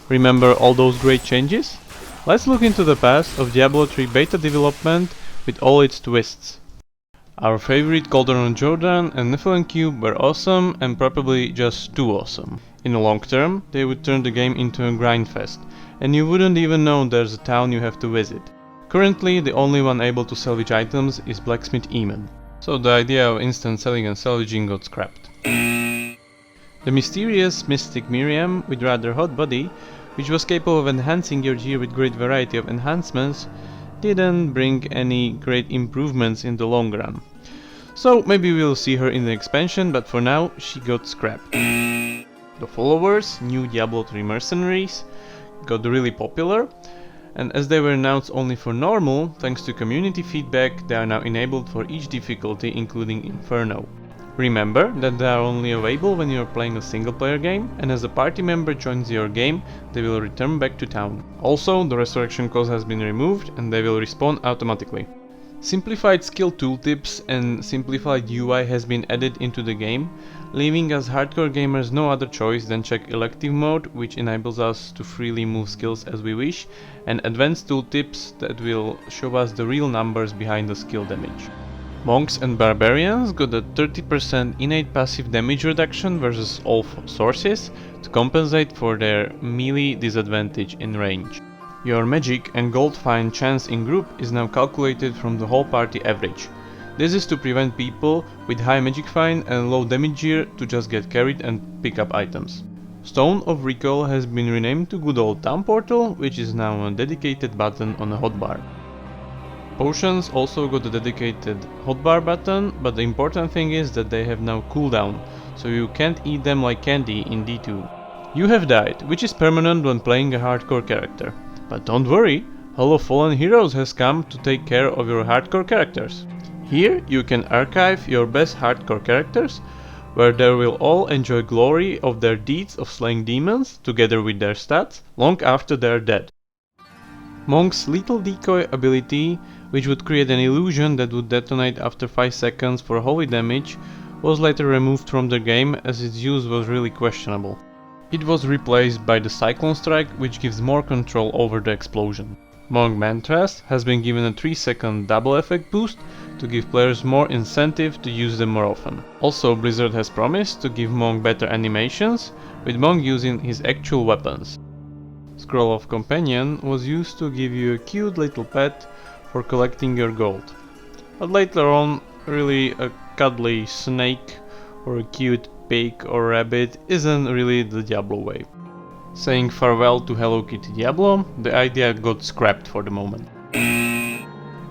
Remember all those great changes? Let's look into the past of Diablo 3 beta development with all its twists. Our favorite Cauldron Jordan and Nephilim Cube were awesome and probably just too awesome. In the long term, they would turn the game into a grind fest, and you wouldn't even know there's a town you have to visit. Currently, the only one able to salvage items is Blacksmith Eamon, so the idea of instant selling and salvaging got scrapped. The mysterious Mystic Miriam with rather hot body, which was capable of enhancing your gear with great variety of enhancements, didn't bring any great improvements in the long run. So maybe we'll see her in the expansion, but for now she got scrapped. The followers, new Diablo 3 mercenaries, got really popular, and as they were announced only for normal, thanks to community feedback, they are now enabled for each difficulty including Inferno. Remember that they are only available when you are playing a single player game, and as a party member joins your game, they will return back to town. Also, the resurrection cost has been removed and they will respawn automatically. Simplified skill tooltips and simplified UI has been added into the game, leaving us hardcore gamers no other choice than check elective mode, which enables us to freely move skills as we wish, and advanced tooltips that will show us the real numbers behind the skill damage. Monks and Barbarians got a 30% innate passive damage reduction versus all sources to compensate for their melee disadvantage in range. Your magic and gold fine chance in group is now calculated from the whole party average. This is to prevent people with high magic fine and low damage gear to just get carried and pick up items. Stone of Recall has been renamed to Good Old Town Portal, which is now a dedicated button on a hotbar. Potions also got a dedicated hotbar button, but the important thing is that they have now cooldown, so you can't eat them like candy in D2. You have died, which is permanent when playing a hardcore character. But don't worry, Hall of Fallen Heroes has come to take care of your hardcore characters. Here you can archive your best hardcore characters, where they will all enjoy glory of their deeds of slaying demons, together with their stats, long after they are dead. Monk's Lethal Decoy ability, which would create an illusion that would detonate after 5 seconds for holy damage, was later removed from the game as its use was really questionable. It was replaced by the Cyclone Strike, which gives more control over the explosion. Monk Mantras has been given a 3-second double effect boost to give players more incentive to use them more often. Also, Blizzard has promised to give Monk better animations, with Monk using his actual weapons. Scroll of Companion was used to give you a cute little pet for collecting your gold. But later on, really a cuddly snake or a cute pig or rabbit isn't really the Diablo way. Saying farewell to Hello Kitty Diablo, the idea got scrapped for the moment.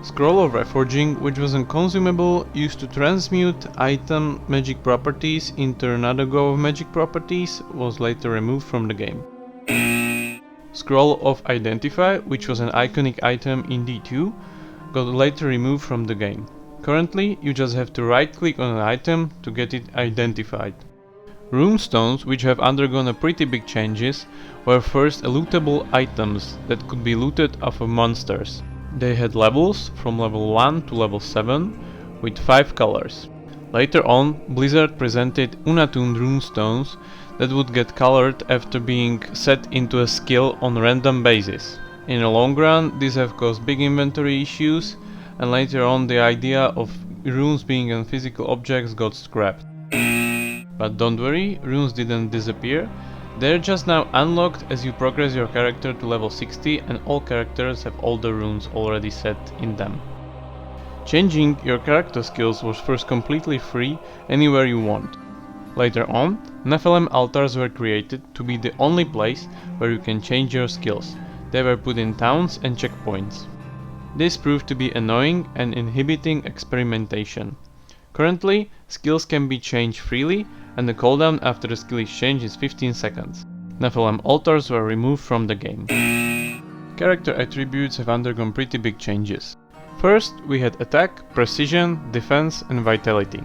Scroll of Reforging, which was a consumable used to transmute item magic properties into another go of magic properties, was later removed from the game. Scroll of Identify, which was an iconic item in D2, got later removed from the game. Currently, you just have to right click on an item to get it identified. Runestones, which have undergone a pretty big changes, were first lootable items that could be looted off of monsters. They had levels from level 1 to level 7 with 5 colors. Later on, Blizzard presented unattuned runestones that would get colored after being set into a skill on a random basis. In the long run, these have caused big inventory issues, and later on the idea of runes being on physical objects got scrapped. But don't worry, runes didn't disappear, they're just now unlocked as you progress your character to level 60 and all characters have all the runes already set in them. Changing your character skills was first completely free anywhere you want. Later on, Nephilim altars were created to be the only place where you can change your skills. They were put in towns and checkpoints. This proved to be annoying and inhibiting experimentation. Currently, skills can be changed freely and the cooldown after the skill is changed is 15 seconds. Nephilim altars were removed from the game. Character attributes have undergone pretty big changes. First, we had attack, precision, defense and vitality.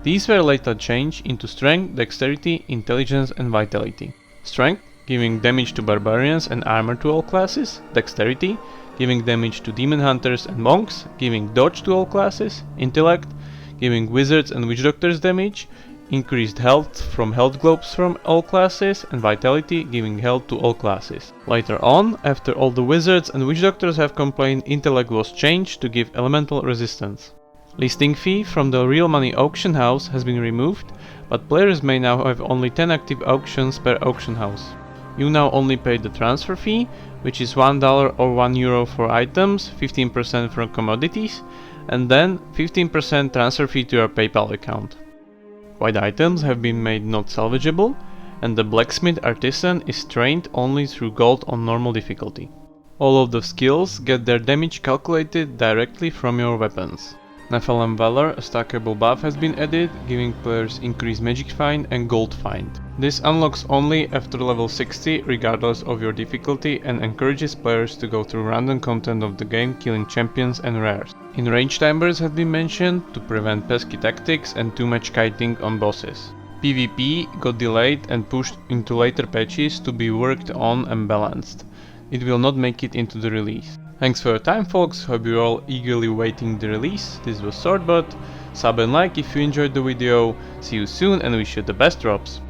These were later changed into strength, dexterity, intelligence and vitality. Strength, giving damage to barbarians and armor to all classes. Dexterity, giving damage to demon hunters and monks, giving dodge to all classes. Intellect, giving wizards and witch doctors damage, increased health from health globes from all classes, and vitality, giving health to all classes. Later on, after all the wizards and witch doctors have complained, intellect was changed to give elemental resistance. Listing fee from the real money auction house has been removed, but players may now have only 10 active auctions per auction house. You now only pay the transfer fee, which is $1 or €1 for items, 15% for commodities, and then 15% transfer fee to your PayPal account. White items have been made not salvageable, and the blacksmith artisan is trained only through gold on normal difficulty. All of the skills get their damage calculated directly from your weapons. Nephilim Valor, a stackable buff, has been added, giving players increased magic find and gold find. This unlocks only after level 60 regardless of your difficulty and encourages players to go through random content of the game killing champions and rares. Enraged timbers have been mentioned to prevent pesky tactics and too much kiting on bosses. PvP got delayed and pushed into later patches to be worked on and balanced. It will not make it into the release. Thanks for your time, folks, hope you're all eagerly waiting the release. This was Swordbot, sub and like if you enjoyed the video, see you soon and wish you the best drops.